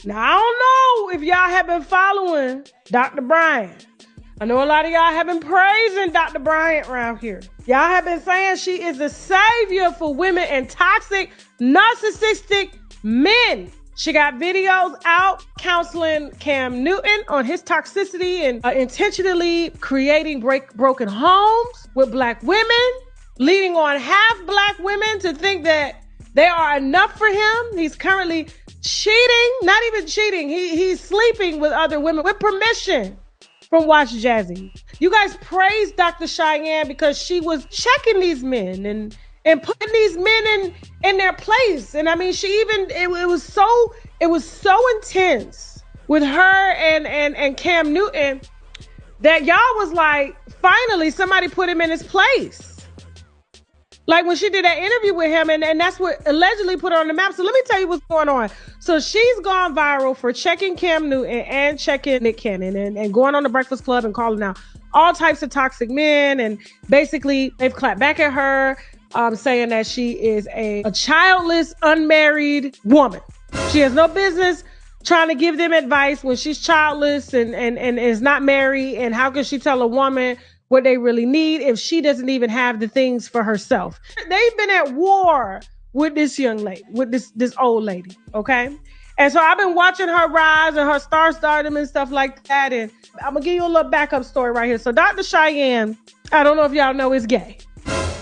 Now, I don't know if y'all have been following Dr. Bryant. I know a lot of y'all have been praising Dr. Bryant around here. Y'all have been saying she is the savior for women and toxic, narcissistic men. She got videos out counseling Cam Newton on his toxicity and intentionally creating broken homes with black women, leading on half black women to think that they are enough for him. He's currently cheating, not even cheating. He's sleeping with other women with permission from Watch Jazzy. You guys praised Dr. Cheyenne because she was checking these men and putting these men in their place. And I mean, she even, it was so intense with her and Cam Newton that y'all was like, finally somebody put him in his place. Like when she did that interview with him, and that's what allegedly put her on the map. So let me tell you what's going on. So she's gone viral for checking Cam Newton and checking Nick Cannon and going on the Breakfast Club and calling out all types of toxic men. And basically they've clapped back at her, saying that she is a childless, unmarried woman. She has no business trying to give them advice when she's childless and is not married. And how can she tell a woman what they really need if she doesn't even have the things for herself? They've been at war with this young lady, with this old lady, okay? And so I've been watching her rise and her stardom and stuff like that. And I'm gonna give you a little backup story right here. So Dr. Cheyenne, I don't know if y'all know, is gay,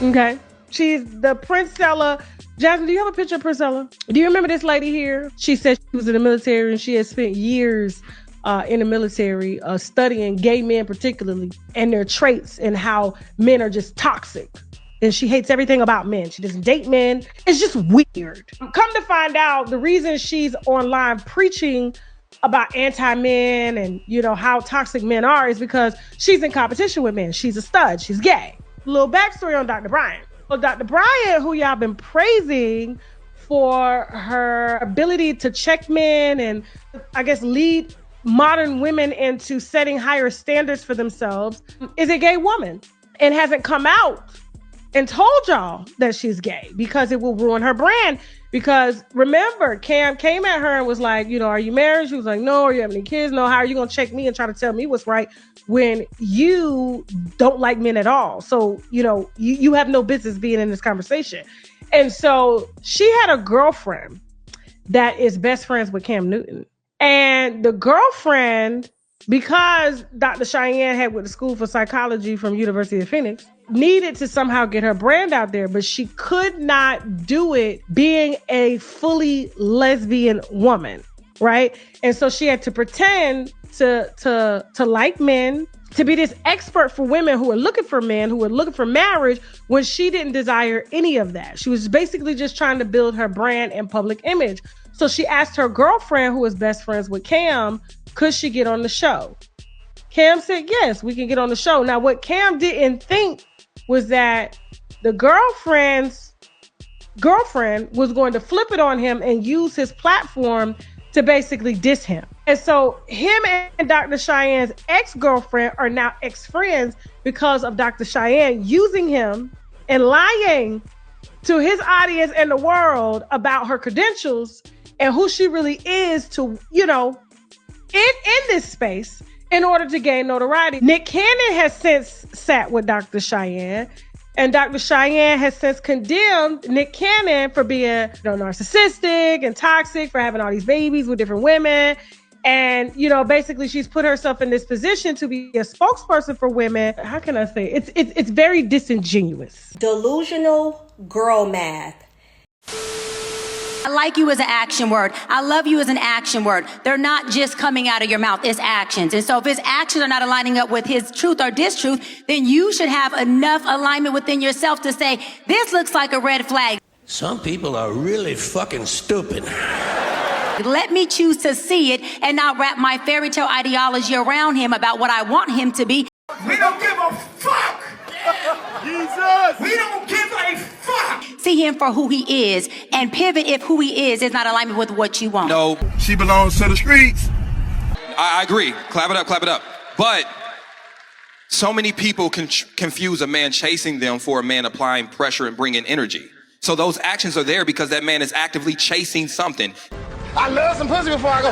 okay? She's the Princella. Jasmine, do you have a picture of Princella? Do you remember this lady here? She said she was in the military and she had spent years in the military, studying gay men particularly and their traits and how men are just toxic. And she hates everything about men. She doesn't date men. It's just weird. Come to find out, the reason she's online preaching about anti-men and, you know, how toxic men are is because she's in competition with men. She's a stud. She's gay. A little backstory on Dr. Bryant. Well, Dr. Bryant, who y'all been praising for her ability to check men and I guess lead modern women into setting higher standards for themselves, is a gay woman and hasn't come out and told y'all that she's gay because it will ruin her brand. Because remember, Cam came at her and was like, you know, are you married? She was like, no. Are you have any kids? No. How are you going to check me and try to tell me what's right when you don't like men at all? So, you know, you have no business being in this conversation. And so she had a girlfriend that is best friends with Cam Newton. And the girlfriend, because Dr. Cheyenne had went to school for psychology from University of Phoenix, needed to somehow get her brand out there, but she could not do it being a fully lesbian woman, right? And so she had to pretend to like men, to be this expert for women who are looking for men, who are looking for marriage, when she didn't desire any of that. She was basically just trying to build her brand and public image. So she asked her girlfriend, who was best friends with Cam, could she get on the show? Cam said, yes, we can get on the show. Now, what Cam didn't think was that the girlfriend's girlfriend was going to flip it on him and use his platform to basically diss him. And so him and Dr. Cheyenne's ex-girlfriend are now ex-friends because of Dr. Cheyenne using him and lying to his audience and the world about her credentials and who she really is to, you know, in this space in order to gain notoriety. Nick Cannon has since sat with Dr. Cheyenne, and Dr. Cheyenne has since condemned Nick Cannon for being, you know, narcissistic and toxic, for having all these babies with different women. And, you know, basically she's put herself in this position to be a spokesperson for women. How can I say it? It's very disingenuous. Delusional girl math. I like you as an action word. I love you as an action word. They're not just coming out of your mouth. It's actions. And so if his actions are not aligning up with his truth or distruth, then you should have enough alignment within yourself to say, this looks like a red flag. Some people are really fucking stupid. Let me choose to see it and not wrap my fairy tale ideology around him about what I want him to be. We don't give a fuck. Jesus. We don't give a fuck. See him for who he is and pivot if who he is not alignment with what you want. No. She belongs to the streets. I agree. Clap it up, clap it up. But so many people confuse a man chasing them for a man applying pressure and bringing energy. So those actions are there because that man is actively chasing something. I love some pussy before I go.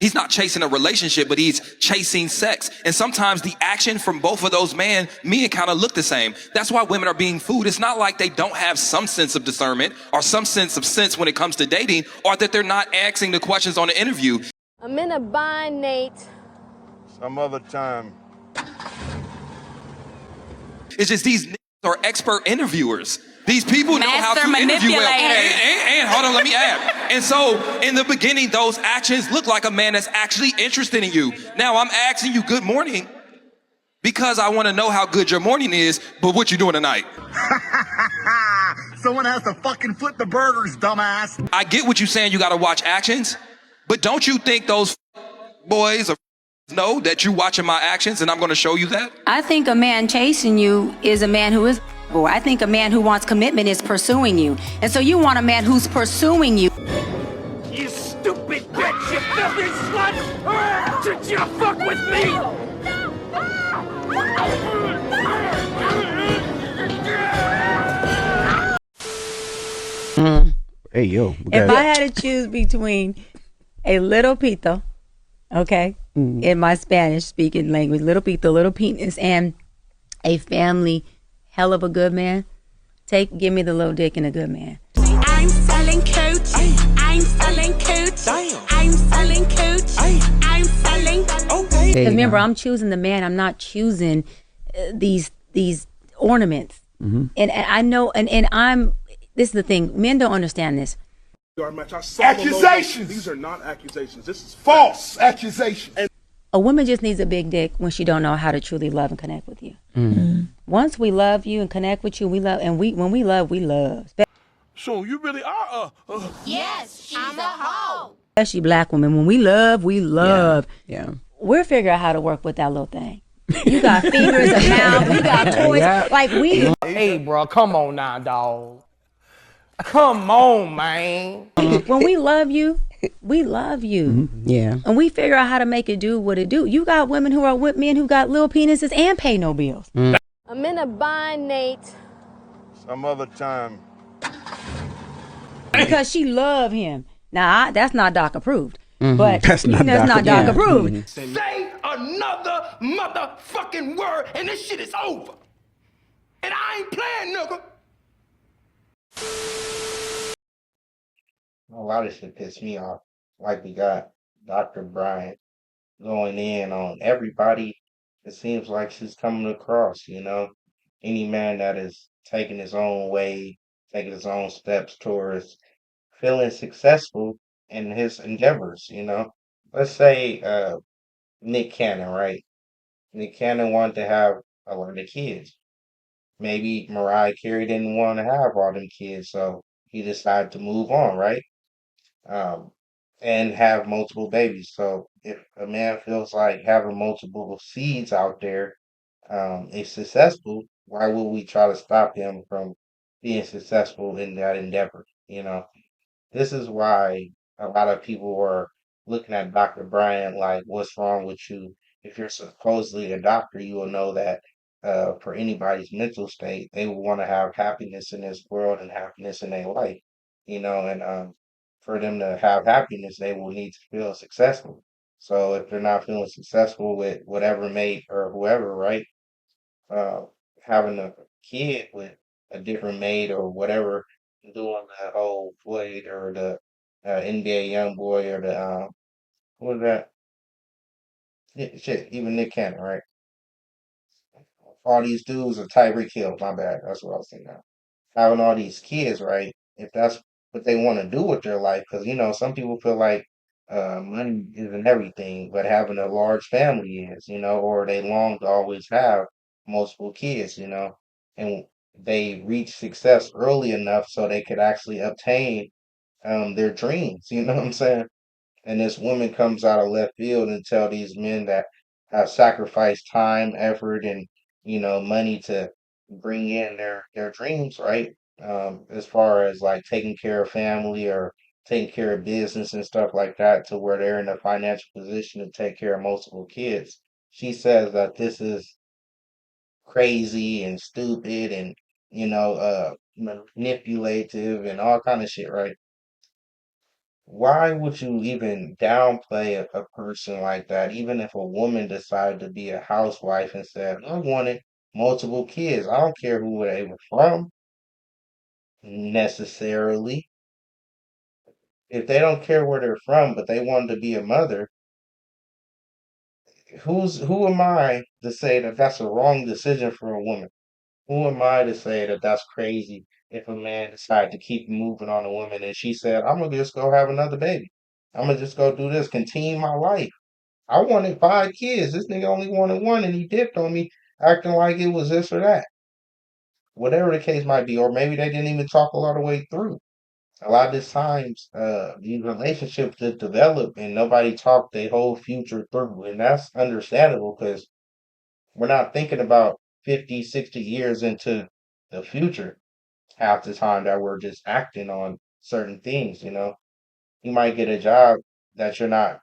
He's not chasing a relationship, but he's chasing sex. And sometimes the action from both of those men kind of look the same. That's why women are being fooled. It's not like they don't have some sense of discernment or some sense of sense when it comes to dating, or that they're not asking the questions on the interview. I'm in a bind, Nate. Some other time. It's just these niggas are expert interviewers. These people know how to Master interview well. manipulators. And hold on, let me add. And so in the beginning, those actions look like a man that's actually interested in you. Now I'm asking you good morning because I want to know how good your morning is, but what you doing tonight? Someone has to fucking flip the burgers, dumbass. I get what you're saying, you got to watch actions, but don't you think those boys know that you're watching my actions and I'm going to show you that? I think a man chasing you is a man who is. I think a man who wants commitment is pursuing you. And so you want a man who's pursuing you. You stupid bitch, you filthy slut! Did you fuck with me? Hey, yo. If I had to choose between a little pito, okay, in my Spanish speaking language, little pito, little penis, and a family hell of a good man, give me the little dick and a good man. I'm selling coach. I'm selling coach. I'm selling coach. I'm selling. Okay. Because remember, I'm choosing the man. I'm not choosing these ornaments. And I know, and I'm. This is the thing. Men don't understand this. Accusations! These are not accusations. This is false accusations. A woman just needs a big dick when she don't know how to truly love and connect with you. Once we love you and connect with you, we love, and when we love, we love. So you really are Yes, she's a hoe. Especially black women. When we love. Yeah. We'll figure out how to work with that little thing. You got fingers, a mouth, you got toys. Like we. Hey, bro, come on now, dog. Come on, man. When we love you, we love you. Yeah. And we figure out how to make it do what it do. You got women who are with men who got little penises and pay no bills. I'm in a bind, Nate. Some other time. Because she love him. Now, that's not Doc approved. But That's not Doc approved. Say another motherfucking word and this shit is over. And I ain't playing, nigga. A lot of shit pissed me off. Like we got Dr. Bryant going in on everybody. It seems like she's coming across, any man that is taking his own way, taking his own steps towards feeling successful in his endeavors. Let's say Nick Cannon, right? Nick Cannon wanted to have a lot of kids. Maybe Mariah Carey didn't want to have all them kids, so he decided to move on, right? And have multiple babies. So if a man feels like having multiple seeds out there is successful, why would we try to stop him from being successful in that endeavor? This is why a lot of people were looking at Dr. Bryant like, what's wrong with you? If you're supposedly a doctor, you will know that for anybody's mental state, they will want to have happiness in this world and happiness in their life, and for them to have happiness, they will need to feel successful. So if they're not feeling successful with whatever mate or whoever, right? uh, Having a kid with a different mate or whatever, doing the whole Floyd or the NBA young boy or the what was that? Shit, even Nick Cannon, right? All these dudes are Tyreek Hill. My bad. That's what I was thinking. Of. Having all these kids, right? If that's what they want to do with their life, because some people feel like money isn't everything, but having a large family is, or they long to always have multiple kids, and they reach success early enough so they could actually obtain their dreams. You know what I'm saying? And this woman comes out of left field and tell these men that have sacrificed time, effort, and money to bring in their dreams, right? As far as like taking care of family or taking care of business and stuff like that, to where they're in a financial position to take care of multiple kids. She says that this is crazy and stupid and manipulative and all kind of shit, right? why would you even downplay a person like that? Even if a woman decided to be a housewife and said, I wanted multiple kids. I don't care who they were from necessarily. If they don't care where they're from, but they wanted to be a mother, who am I to say that that's a wrong decision for a woman? Who am I to say that that's crazy if a man decided to keep moving on a woman and she said, I'm gonna just go have another baby. I'm gonna just go do this, continue my life. I wanted 5 kids. This nigga only wanted one and he dipped on me, acting like it was this or that. Whatever the case might be, or maybe they didn't even talk a lot of way through. A lot of these times, these relationships just develop and nobody talked their whole future through. And that's understandable because we're not thinking about 50, 60 years into the future half the time that we're just acting on certain things, you know. You might get a job that you're not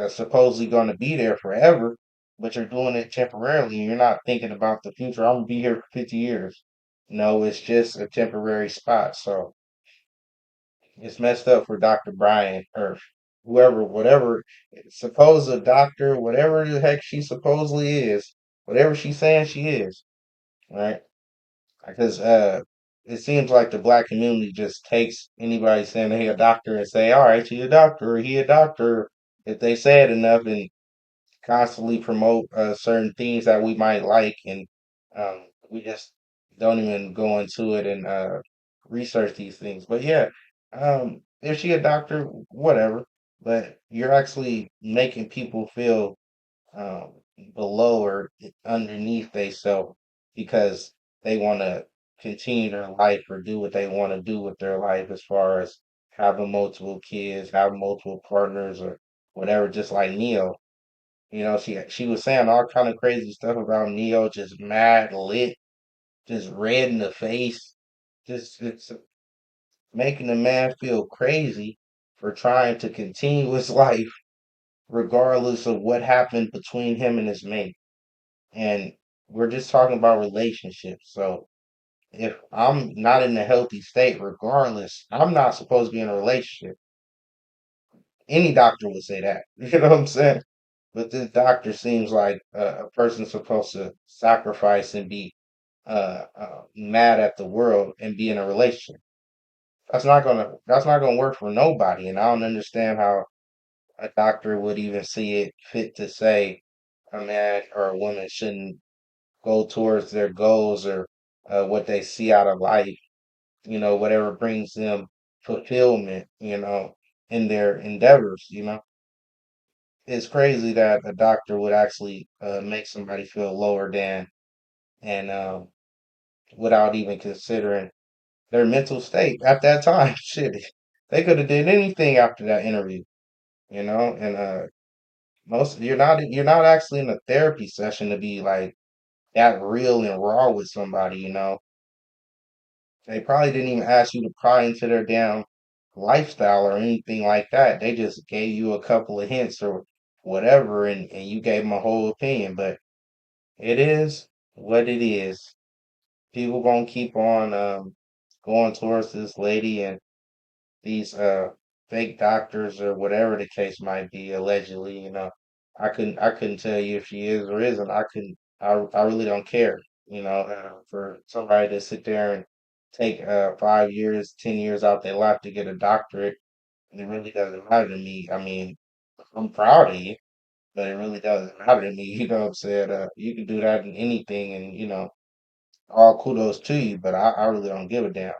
supposedly going to be there forever, but you're doing it temporarily and you're not thinking about the future. I'm going to be here for 50 years. No, it's just a temporary spot. So it's messed up for Dr. Bryant or whoever, whatever, supposed doctor, whatever the heck she supposedly is, whatever she's saying she is, right? Because it seems like the black community just takes anybody saying they a doctor and say, all right, she a doctor or he a doctor if they say it enough and constantly promote certain things that we might like and we just don't even go into it and research these things. But yeah, if she a doctor, whatever. But you're actually making people feel um, below or underneath themselves because they want to continue their life or do what they want to do with their life as far as having multiple kids, having multiple partners or whatever, just like Neo. You know, she was saying all kind of crazy stuff about Neo, just mad lit, just red in the face, just it's making the man feel crazy for trying to continue his life regardless of what happened between him and his mate. And we're just talking about relationships. So if I'm not in a healthy state, regardless, I'm not supposed to be in a relationship. Any doctor would say that. You know what I'm saying? But this doctor seems like a person supposed to sacrifice and be mad at the world and be in a relationship. That's not gonna work for nobody. And I don't understand how a doctor would even see it fit to say a man or a woman shouldn't go towards their goals or what they see out of life. You know, whatever brings them fulfillment. You know, in their endeavors. You know, it's crazy that a doctor would actually make somebody feel lower than and without even considering their mental state at that time. Shit, they could have did anything after that interview, you know. And most you're not actually in a therapy session to be like that real and raw with somebody, you know. They probably didn't even ask you to pry into their damn lifestyle or anything like that. They just gave you a couple of hints or whatever, and you gave them a whole opinion. But it is what it is. People gonna keep on going towards this lady and these fake doctors or whatever the case might be, allegedly, you know. I couldn't tell you if she is or isn't. I really don't care, you know, for somebody to sit there and take 5 years, 10 years out their life to get a doctorate. It really doesn't matter to me. I mean, I'm proud of you, but it really doesn't matter to me. You know what I'm saying? You can do that in anything, and you know, all kudos to you. But I really don't give a damn.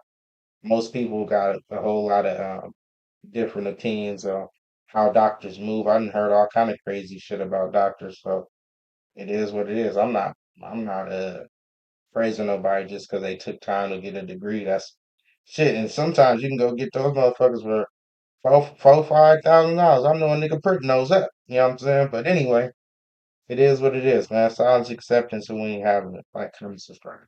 Most people got a whole lot of different opinions on how doctors move. I done heard all kind of crazy shit about doctors, so it is what it is. I'm not praising nobody just because they took time to get a degree. That's shit. And sometimes you can go get those motherfuckers for $5,000. I know a nigga pretty knows that. You know what I'm saying? But anyway, it is what it is, man. Silence acceptance and we ain't having it. Like, comment, subscribe.